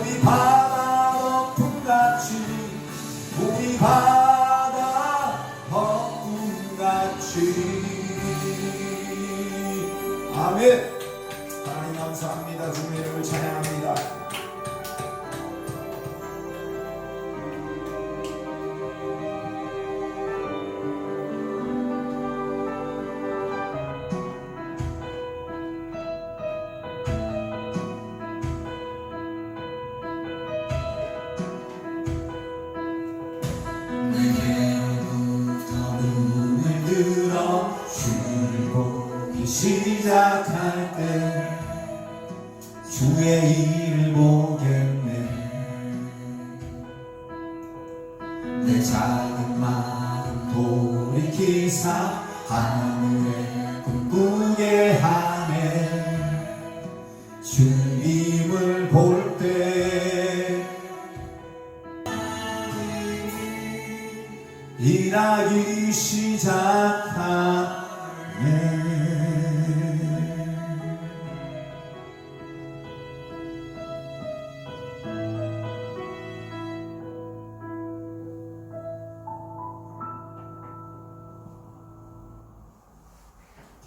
우리 바다 덮음같이 우리 바다 덮음같이. 아멘. 하나님 감사합니다. 주님의 이름을 찬양합니다. 시작할 때 주의 일을 보겠네. 내 작은 마음 돌이키사 하늘에 꿈꾸게 하네. 주님을 볼 때 일하기 시작하네.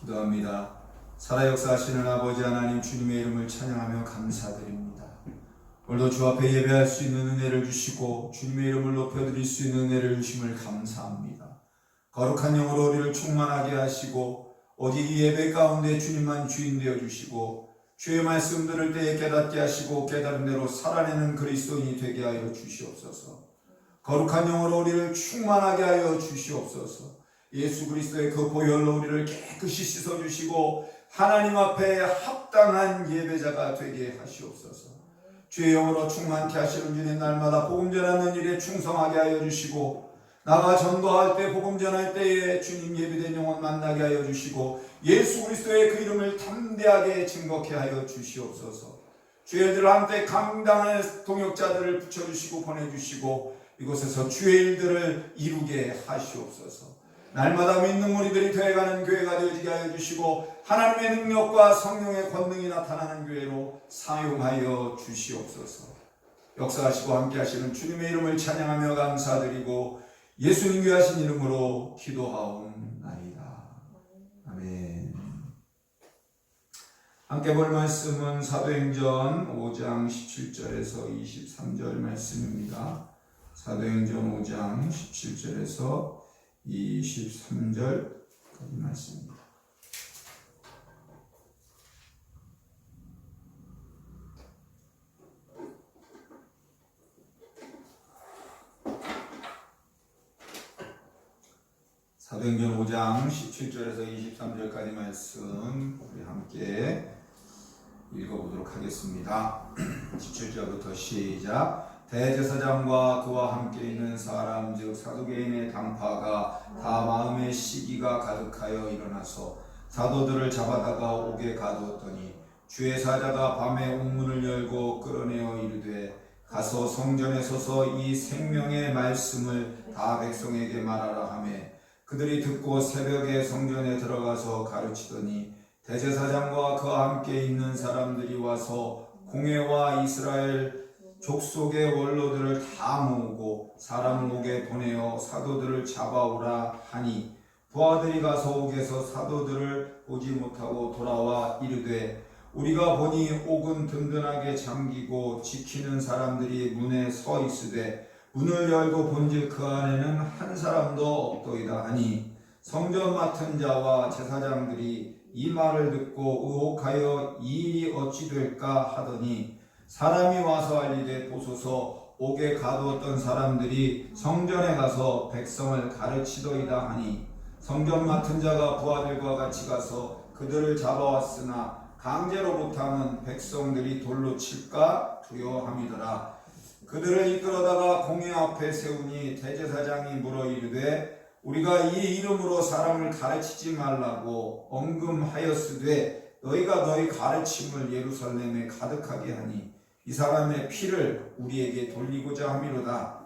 기도합니다. 살아 역사하시는 아버지 하나님, 주님의 이름을 찬양하며 감사드립니다. 오늘도 주 앞에 예배할 수 있는 은혜를 주시고 주님의 이름을 높여드릴 수 있는 은혜를 주심을 감사합니다. 거룩한 영으로 우리를 충만하게 하시고 오직 이 예배 가운데 주님만 주인 되어 주시고 주의 말씀 들을 때에 깨닫게 하시고 깨달은 대로 살아내는 그리스도인이 되게 하여 주시옵소서. 거룩한 영으로 우리를 충만하게 하여 주시옵소서. 예수 그리스도의 그 보혈로 우리를 깨끗이 씻어주시고 하나님 앞에 합당한 예배자가 되게 하시옵소서. 주의 영으로 충만케 하시는 주님, 날마다 복음 전하는 일에 충성하게 하여 주시고 나가 전도할 때 복음 전할 때에 주님 예비된 영혼 만나게 하여 주시고 예수 그리스도의 그 이름을 담대하게 증거케 하여 주시옵소서. 주의 일들을 함께 감당할 동역자들을 붙여주시고 보내주시고 이곳에서 주의 일들을 이루게 하시옵소서. 날마다 믿는 무리들이 되어가는 교회가 되어지게 하여 주시고 하나님의 능력과 성령의 권능이 나타나는 교회로 사용하여 주시옵소서. 역사하시고 함께 하시는 주님의 이름을 찬양하며 감사드리고 예수님 귀하신 이름으로 기도하옵나이다. 아멘. 함께 볼 말씀은 사도행전 5장 17절에서 23절 말씀입니다. 사도행전 5장 17절에서 23절까지 말씀입니다. 사도행전 5장 17절에서 23절까지 말씀 우리 함께 읽어보도록 하겠습니다. 17절부터 시작. 대제사장과 그와 함께 있는 사람 즉 사두개인의 당파가 다 마음의 시기가 가득하여 일어나서 사도들을 잡아다가 옥에 가두었더니 주의 사자가 밤에 옥문을 열고 끌어내어 이르되 가서 성전에 서서 이 생명의 말씀을 다 백성에게 말하라 하매 그들이 듣고 새벽에 성전에 들어가서 가르치더니 대제사장과 그와 함께 있는 사람들이 와서 공회와 이스라엘 족속의 원로들을 다 모으고 사람을 옥에 보내어 사도들을 잡아오라 하니 부하들이 가서 옥에서 사도들을 보지 못하고 돌아와 이르되 우리가 보니 옥은 든든하게 잠기고 지키는 사람들이 문에 서 있으되 문을 열고 본즉 그 안에는 한 사람도 없도이다 하니 성전 맡은 자와 제사장들이 이 말을 듣고 의혹하여 이 일이 어찌 될까 하더니 사람이 와서 알리되 보소서 옥에 가두었던 사람들이 성전에 가서 백성을 가르치더이다 하니 성전 맡은 자가 부하들과 같이 가서 그들을 잡아왔으나 강제로 못하면 백성들이 돌로 칠까 두려워함이더라. 그들을 이끌어다가 공회 앞에 세우니 대제사장이 물어 이르되 우리가 이 이름으로 사람을 가르치지 말라고 언금하였으되 너희가 너희 가르침을 예루살렘에 가득하게 하니 이 사람의 피를 우리에게 돌리고자 함이로다.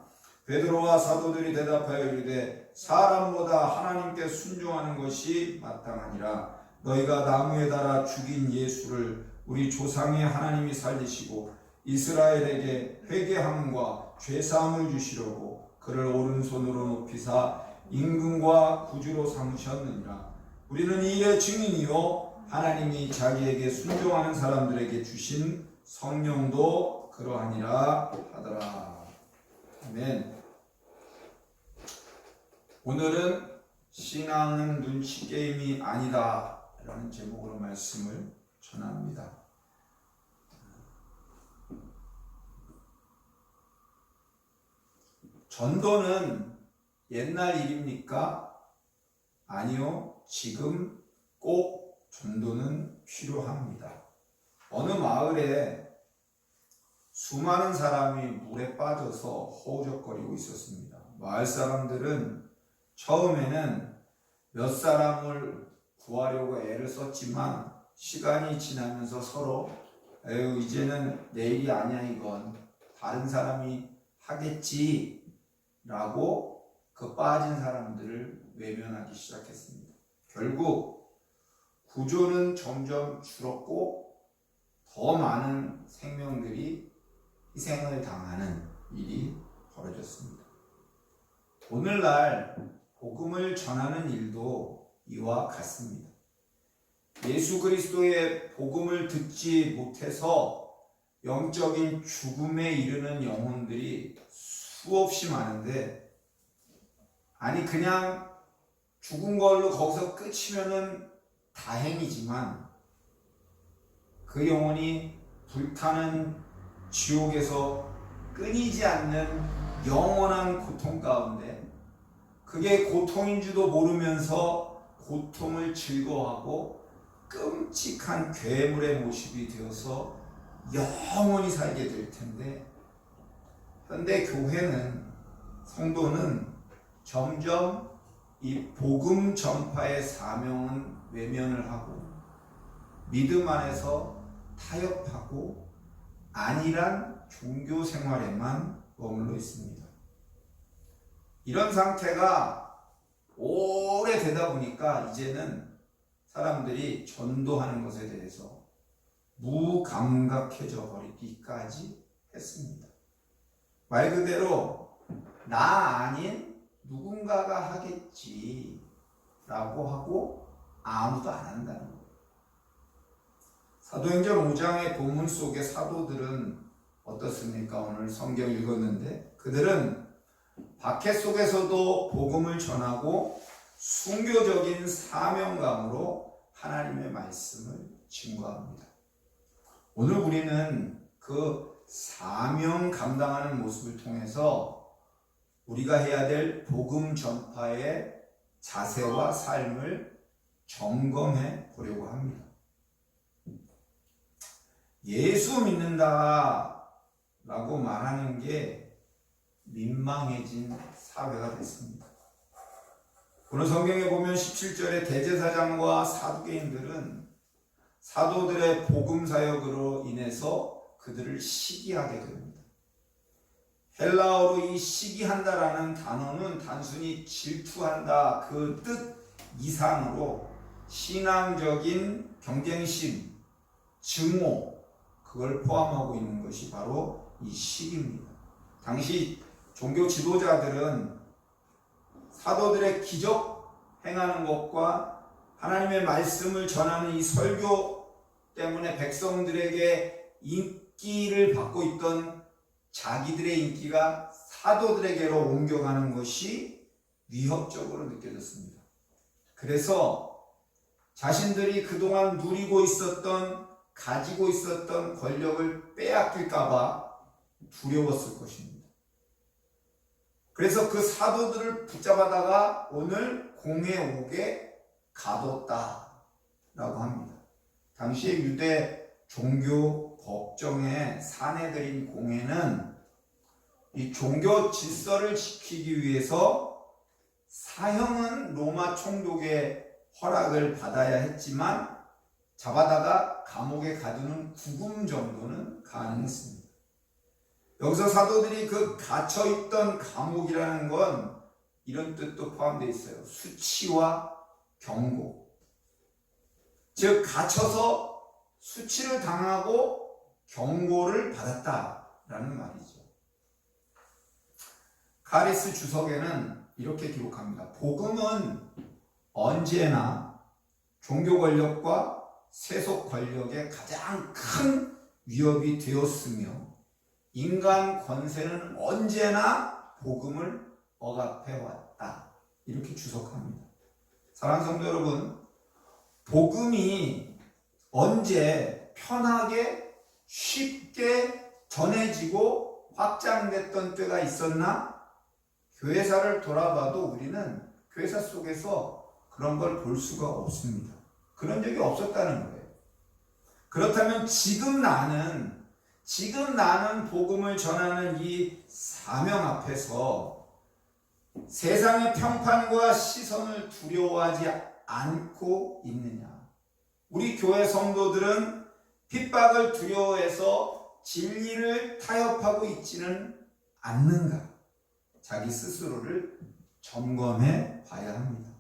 베드로와 사도들이 대답하여 이르되 사람보다 하나님께 순종하는 것이 마땅하니라. 너희가 나무에 달아 죽인 예수를 우리 조상의 하나님이 살리시고 이스라엘에게 회개함과 죄사함을 주시려고 그를 오른손으로 높이사 임금과 구주로 삼으셨느니라. 우리는 이 일의 증인이요 하나님이 자기에게 순종하는 사람들에게 주신 성령도 그러하니라 하더라. 아멘. 오늘은 신앙은 눈치 게임이 아니다 라는 제목으로 말씀을 전합니다. 전도는 옛날 일입니까? 아니요, 지금 꼭 전도는 필요합니다. 어느 마을에 수많은 사람이 물에 빠져서 허우적거리고 있었습니다. 마을 사람들은 처음에는 몇 사람을 구하려고 애를 썼지만 시간이 지나면서 서로 에휴 이제는 내 일이 아니야, 이건 다른 사람이 하겠지 라고 그 빠진 사람들을 외면하기 시작했습니다. 결국 구조는 점점 줄었고 더 많은 생명들이 희생을 당하는 일이 벌어졌습니다. 오늘날 복음을 전하는 일도 이와 같습니다. 예수 그리스도의 복음을 듣지 못해서 영적인 죽음에 이르는 영혼들이 수없이 많은데, 아니 그냥 죽은 걸로 거기서 끝이면은 다행이지만 그 영혼이 불타는 지옥에서 끊이지 않는 영원한 고통 가운데, 그게 고통인 줄도 모르면서 고통을 즐거워하고 끔찍한 괴물의 모습이 되어서 영원히 살게 될 텐데, 현대 교회는, 성도는 점점 이 복음 전파의 사명은 외면을 하고 믿음 안에서 타협하고 안일한 종교 생활에만 머물러 있습니다. 이런 상태가 오래 되다 보니까 이제는 사람들이 전도하는 것에 대해서 무감각해져 버리기까지 했습니다. 말 그대로 나 아닌 누군가가 하겠지 라고 하고 아무도 안 한다는 거예요. 사도행전 5장의 본문 속의 사도들은 어떻습니까? 오늘 성경 읽었는데 그들은 박해 속에서도 복음을 전하고 순교적인 사명감으로 하나님의 말씀을 증거합니다. 오늘 우리는 그 사명 감당하는 모습을 통해서 우리가 해야 될 복음 전파의 자세와 삶을 점검해 보려고 합니다. 예수 믿는다 라고 말하는 게 민망해진 사회가 됐습니다. 오늘 성경에 보면 17절에 대제사장과 사두개인들은 사도들의 복음 사역으로 인해서 그들을 시기하게 됩니다. 헬라어로 이 시기한다라는 단어는 단순히 질투한다 그 뜻 이상으로 신앙적인 경쟁심, 증오, 그걸 포함하고 있는 것이 바로 이 시기입니다. 당시 종교 지도자들은 사도들의 기적 행하는 것과 하나님의 말씀을 전하는 이 설교 때문에 백성들에게 인기를 받고 있던 자기들의 인기가 사도들에게로 옮겨가는 것이 위협적으로 느껴졌습니다. 그래서 자신들이 그동안 누리고 있었던, 가지고 있었던 권력을 빼앗길까봐 두려웠을 것입니다. 그래서 그 사도들을 붙잡아다가 오늘 공회옥에 가뒀다라고 합니다. 당시의 유대 종교 법정에 사내들인 공회는 이 종교 질서를 지키기 위해서 사형은 로마 총독의 허락을 받아야 했지만 잡아다가 감옥에 가두는 구금 정도는 가능했습니다. 여기서 사도들이 그 갇혀있던 감옥이라는 건 이런 뜻도 포함되어 있어요. 수치와 경고. 즉 갇혀서 수치를 당하고 경고를 받았다라는 말이죠. 카리스 주석에는 이렇게 기록합니다. 복음은 언제나 종교 권력과 세속 권력의 가장 큰 위협이 되었으며 인간 권세는 언제나 복음을 억압해 왔다. 이렇게 주석합니다. 사랑하는 성도 여러분, 복음이 언제 편하게 쉽게 전해지고 확장됐던 때가 있었나? 교회사를 돌아봐도 우리는 교회사 속에서 그런 걸 볼 수가 없습니다. 그런 적이 없었다는 거예요. 그렇다면 지금 나는 복음을 전하는 이 사명 앞에서 세상의 평판과 시선을 두려워하지 않고 있느냐? 우리 교회 성도들은 핍박을 두려워해서 진리를 타협하고 있지는 않는가? 자기 스스로를 점검해 봐야 합니다.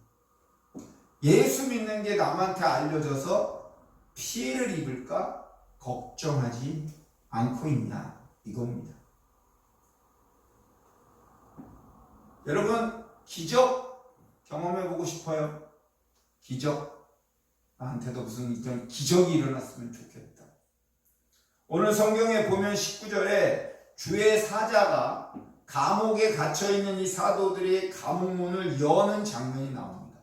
예수 믿는 게 남한테 알려져서 피해를 입을까 걱정하지 않고 있나? 이겁니다. 여러분, 기적 경험해보고 싶어요? 기적? 나한테도 무슨 기적이 일어났으면 좋겠다. 오늘 성경에 보면 19절에 주의 사자가 감옥에 갇혀있는 이 사도들이 감옥문을 여는 장면이 나옵니다.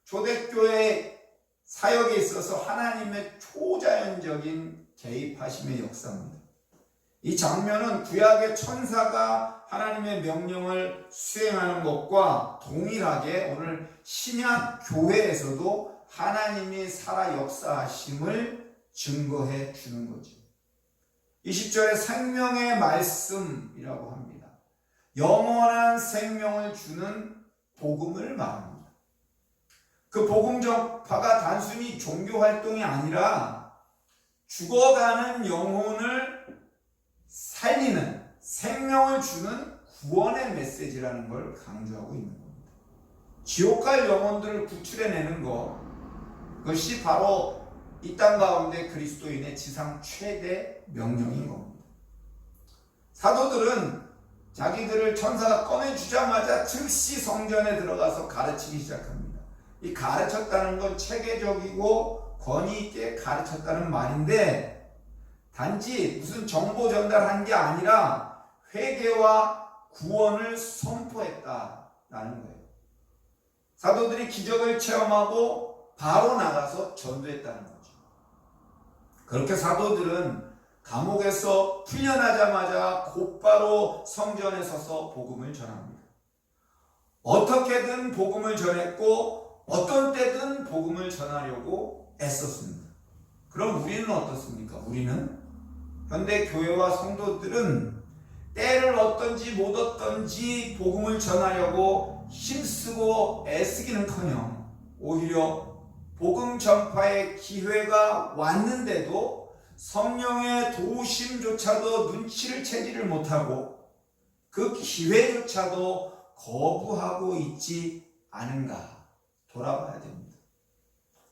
초대교회 사역에 있어서 하나님의 초자연적인 개입하심의 역사입니다. 이 장면은 구약의 천사가 하나님의 명령을 수행하는 것과 동일하게 오늘 신약 교회에서도 하나님이 살아 역사하심을 증거해 주는 거죠. 20절에 생명의 말씀이라고 합니다. 영원한 생명을 주는 복음을 말합니다. 그 복음 전파가 단순히 종교 활동이 아니라 죽어가는 영혼을 살리는, 생명을 주는 구원의 메시지라는 걸 강조하고 있는 겁니다. 지옥 갈 영혼들을 구출해내는 것, 그것이 바로 이 땅 가운데 그리스도인의 지상 최대 명령인 겁니다. 사도들은 자기들을 천사가 꺼내주자마자 즉시 성전에 들어가서 가르치기 시작합니다. 이 가르쳤다는 건 체계적이고 권위 있게 가르쳤다는 말인데 단지 무슨 정보 전달한 게 아니라 회개와 구원을 선포했다라는 거예요. 사도들이 기적을 체험하고 바로 나가서 전도했다는 거죠. 그렇게 사도들은 감옥에서 풀려나자마자 곧바로 성전에 서서 복음을 전합니다. 어떻게든 복음을 전했고 어떤 때든 복음을 전하려고 애썼습니다. 그럼 우리는 어떻습니까? 우리는 현대 교회와 성도들은 때를 얻든지 못 얻든지 복음을 전하려고 힘쓰고 애쓰기는커녕 오히려 복음 전파의 기회가 왔는데도 성령의 도우심조차도 눈치를 채지를 못하고 그 기회조차도 거부하고 있지 않은가 돌아봐야 됩니다.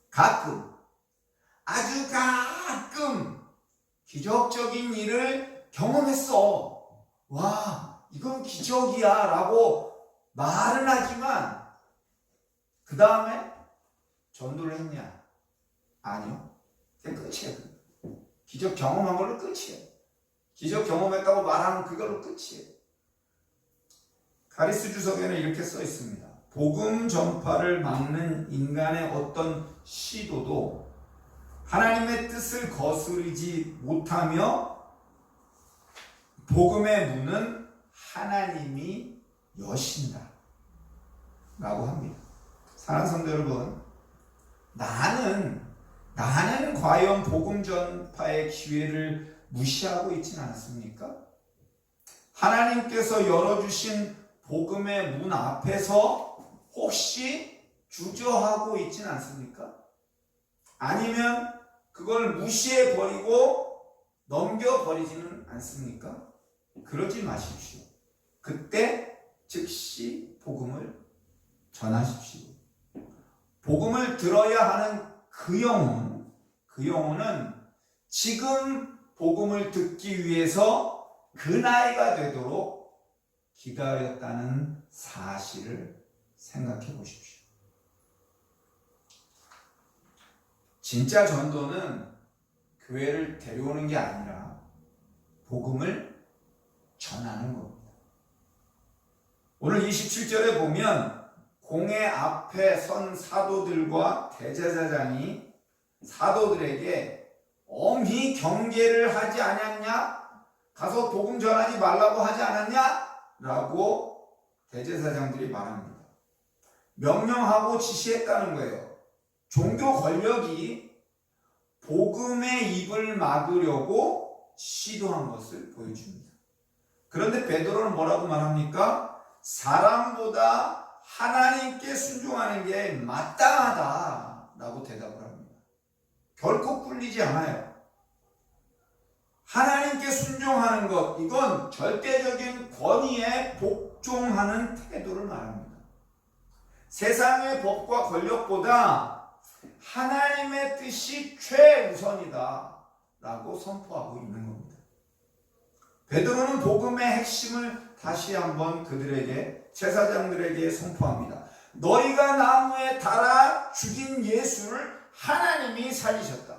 가끔, 아주 가끔 기적적인 일을 경험했어. 와, 이건 기적이야 라고 말은 하지만 그 다음에 전도를 했냐? 아니요. 그게 끝이에요. 기적 경험한 걸로 끝이에요. 기적 경험했다고 말하면 그걸로 끝이에요. 카리스 주석에는 이렇게 써 있습니다. 복음 전파를 막는 인간의 어떤 시도도 하나님의 뜻을 거스르지 못하며 복음의 문은 하나님이 여신다 라고 합니다. 사랑하는 성도 여러분, 나는 과연 복음 전파의 기회를 무시하고 있지는 않습니까? 하나님께서 열어주신 복음의 문 앞에서 혹시 주저하고 있지는 않습니까? 아니면 그걸 무시해버리고 넘겨버리지는 않습니까? 그러지 마십시오. 그때 즉시 복음을 전하십시오. 복음을 들어야 하는 그 영혼은 지금 복음을 듣기 위해서 그 나이가 되도록 기다렸다는 사실을 생각해 보십시오. 진짜 전도는 교회를 데려오는 게 아니라 복음을 전하는 겁니다. 오늘 27절에 보면 공회 앞에 선 사도들과 대제사장이 사도들에게 엄히 경계를 하지 않았냐? 가서 복음 전하지 말라고 하지 않았냐? 라고 대제사장들이 말합니다. 명령하고 지시했다는 거예요. 종교 권력이 복음의 입을 막으려고 시도한 것을 보여줍니다. 그런데 베드로는 뭐라고 말합니까? 사람보다 하나님께 순종하는 게 마땅하다라고 대답을 합니다. 결코 꿀리지 않아요. 하나님께 순종하는 것, 이건 절대적인 권위에 복종하는 태도를 말합니다. 세상의 법과 권력보다 하나님의 뜻이 최우선이다 라고 선포하고 있는 겁니다. 베드로는 복음의 핵심을 다시 한번 그들에게, 제사장들에게 선포합니다. 너희가 나무에 달아 죽인 예수를 하나님이 살리셨다.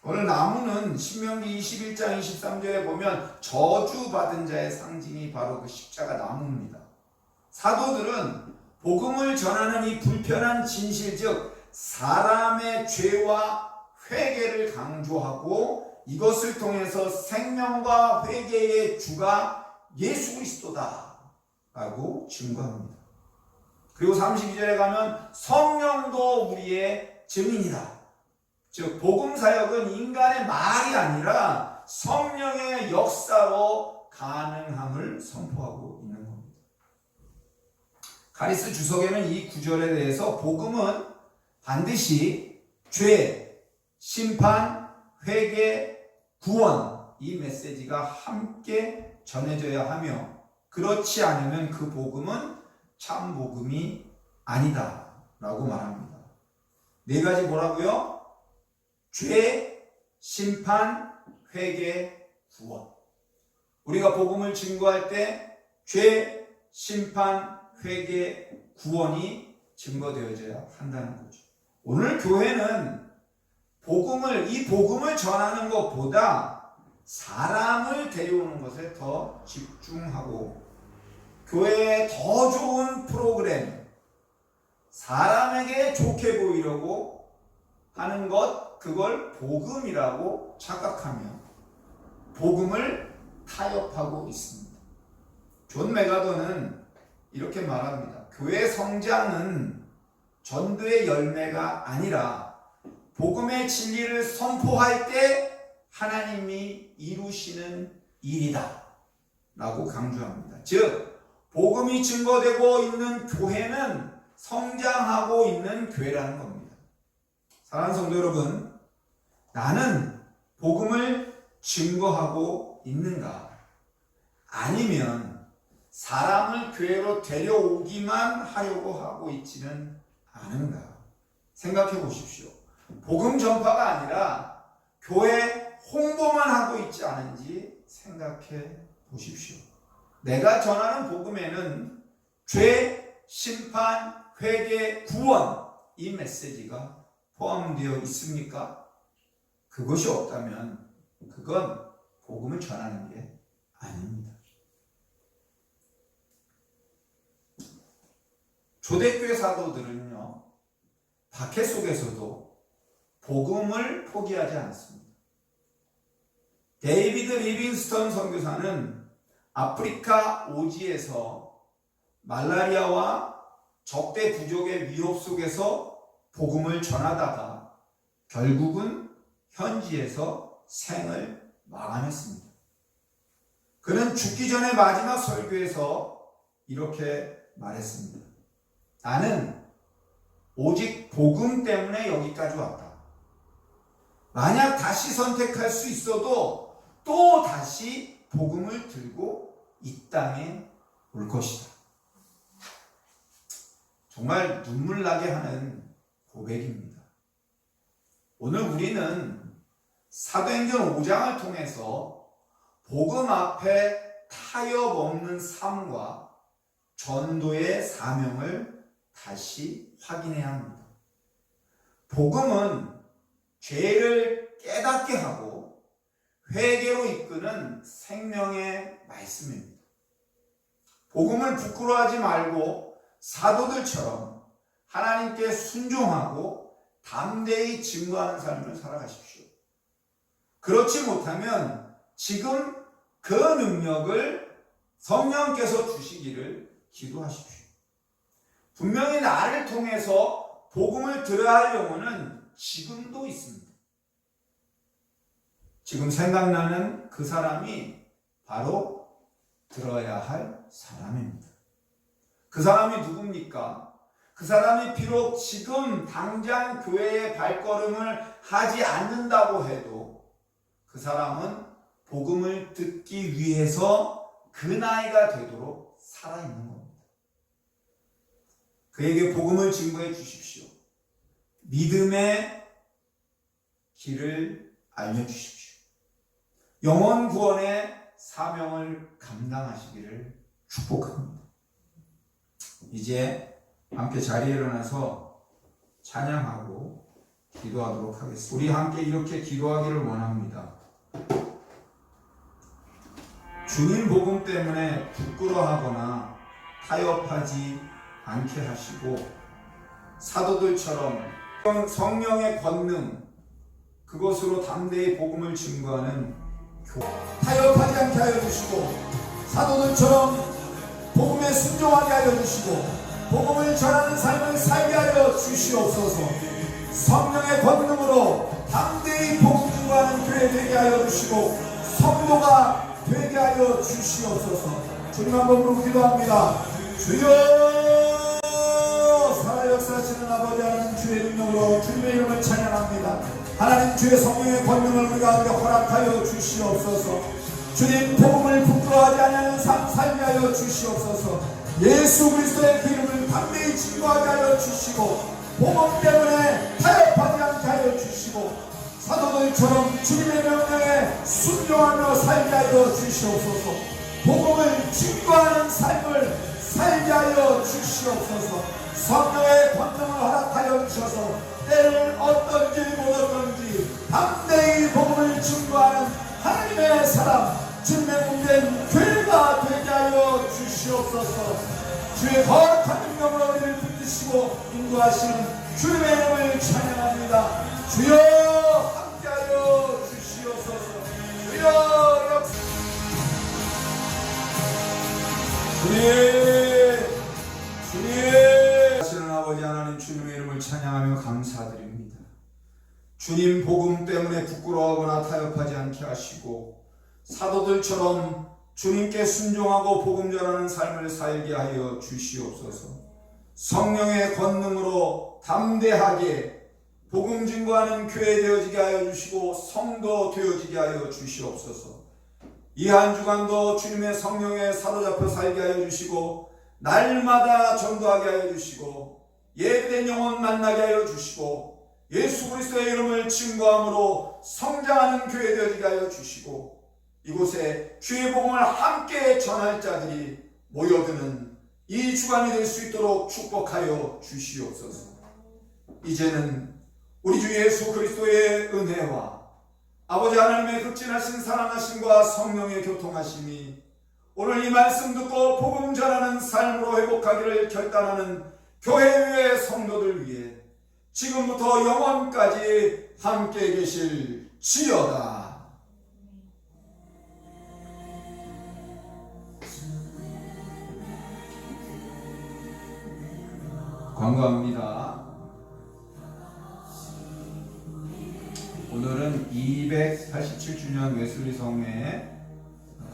오늘 나무는 신명기 21장 23절에 보면 저주받은 자의 상징이 바로 그 십자가 나무입니다. 사도들은 복음을 전하는 이 불편한 진실, 즉 사람의 죄와 회개를 강조하고 이것을 통해서 생명과 회개의 주가 예수 그리스도다 라고 증거합니다. 그리고 32절에 가면 성령도 우리의 증인이다. 즉 복음 사역은 인간의 말이 아니라 성령의 역사로 가능함을 선포하고 있는 겁니다. 가리스 주석에는 이 구절에 대해서 복음은 반드시 죄, 심판, 회개, 구원, 이 메시지가 함께 전해져야 하며 그렇지 않으면 그 복음은 참 복음이 아니다 라고 말합니다. 네 가지 뭐라고요? 죄, 심판, 회개, 구원. 우리가 복음을 증거할 때 죄, 심판, 회개, 구원이 증거되어져야 한다는 거죠. 오늘 교회는 이 복음을 전하는 것보다 사람을 데려오는 것에 더 집중하고 교회에 더 좋은 프로그램, 사람에게 좋게 보이려고 하는 것, 그걸 복음이라고 착각하며 복음을 타협하고 있습니다. 존 메가더는 이렇게 말합니다. 교회 성장은 전도의 열매가 아니라 복음의 진리를 선포할 때 하나님이 이루시는 일이다 라고 강조합니다. 즉 복음이 증거되고 있는 교회는 성장하고 있는 교회라는 겁니다. 사랑하는 성도 여러분, 나는 복음을 증거하고 있는가? 아니면 사람을 교회로 데려오기만 하려고 하고 있지는 않은가? 생각해 보십시오. 복음 전파가 아니라 교회 홍보만 하고 있지 않은지 생각해 보십시오. 내가 전하는 복음에는 죄, 심판, 회개, 구원, 이 메시지가 포함되어 있습니까? 그것이 없다면 그건 복음을 전하는 게 아닙니다. 초대교회 사도들은요, 박해 속에서도 복음을 포기하지 않습니다. 데이비드 리빙스턴 선교사는 아프리카 오지에서 말라리아와 적대 부족의 위협 속에서 복음을 전하다가 결국은 현지에서 생을 마감했습니다. 그는 죽기 전에 마지막 설교에서 이렇게 말했습니다. 나는 오직 복음 때문에 여기까지 왔다. 만약 다시 선택할 수 있어도 또 다시 복음을 들고 이 땅에 올 것이다. 정말 눈물 나게 하는 고백입니다. 오늘 우리는 사도행전 5장을 통해서 복음 앞에 타협 없는 삶과 전도의 사명을 다시 확인해야 합니다. 복음은 죄를 깨닫게 하고 회개로 이끄는 생명의 말씀입니다. 복음을 부끄러워하지 말고 사도들처럼 하나님께 순종하고 담대히 증거하는 삶을 살아가십시오. 그렇지 못하면 지금 그 능력을 성령께서 주시기를 기도하십시오. 분명히 나를 통해서 복음을 들어야 할 영혼은 지금도 있습니다. 지금 생각나는 그 사람이 바로 들어야 할 사람입니다. 그 사람이 누굽니까? 그 사람이 비록 지금 당장 교회에 발걸음을 하지 않는다고 해도 그 사람은 복음을 듣기 위해서 그 나이가 되도록 살아있는 겁니다. 그에게 복음을 증거해 주십시오. 믿음의 길을 알려주십시오. 영혼 구원의 사명을 감당하시기를 축복합니다. 이제 함께 자리에 일어나서 찬양하고 기도하도록 하겠습니다. 우리 함께 이렇게 기도하기를 원합니다. 주님 복음 때문에 부끄러워하거나 타협하지 않게 하시고 사도들처럼 성령의 권능 그것으로 담대히 복음을 증거하는 타협하지 않게 하여 주시고 사도들처럼 복음에 순종하게 하여 주시고 복음을 전하는 삶을 살게 하여 주시옵소서. 성령의 권능으로 담대히 복음 증거하는 교회 되게 하여 주시고 성도가 되게 하여 주시옵소서. 주님 한번 부르고 기도합니다. 주여 살아 역사하시는 아버지 하나님 주의 능력으로 주님의 이름을 찬양합니다. 하나님 주의 성령의 권능을 우리 가운데 허락하여 주시옵소서. 주님 복음을 부끄러워하지 않는 삶 살게 하여 주시옵소서. 예수 그리스도의 그 이름을 담대히 증거하게 하여 주시고 복음 때문에 타협하지 않게 하여 주시고 사도들처럼 주님의 명령에 순종하며 살게 하여 주시옵소서. 복음을 증거하는 삶을 살게 하여 주시옵소서. 성령의 권능을 허락하여 주셔서 때를 어떤지 못 어떤지 담대히 복음을 증거하는 하나님의 사람 주님의 몸된 교회가 되게 하여 주시옵소서. 주의 거룩한 능력으로 우리를 붙드시고 인도하시는 주님의 이름을 찬양합니다. 주여 함께하여 주시옵소서. 주여 역사 주님 하시는 아버지 하나님 주님의 이름을 찬양하며 감사드립니다. 주님 복음 때문에 부끄러워하거나 타협하지 않게 하시고 사도들처럼 주님께 순종하고 복음 전하는 삶을 살게 하여 주시옵소서. 성령의 권능으로 담대하게 복음 증거하는 교회 되어지게 하여 주시고 성도 되어지게 하여 주시옵소서. 이 한 주간도 주님의 성령에 사로잡혀 살게 하여 주시고 날마다 전도하게 하여 주시고 예배된 영혼 만나게 하여 주시고 예수 그리스도의 이름을 증거함으로 성장하는 교회 되어지게 하여 주시고 이곳에 주의 복음을 함께 전할 자들이 모여드는 이 주간이 될 수 있도록 축복하여 주시옵소서. 이제는 우리 주 예수 그리스도의 은혜와 아버지 하나님의 극진하신 사랑하심과 성령의 교통하심이 오늘 이 말씀 듣고 복음 전하는 삶으로 회복하기를 결단하는 교회 위의 성도들 위해 지금부터 영원까지 함께 계실 지어다. 광고합니다. 오늘은 287주년 웨슬리 성회의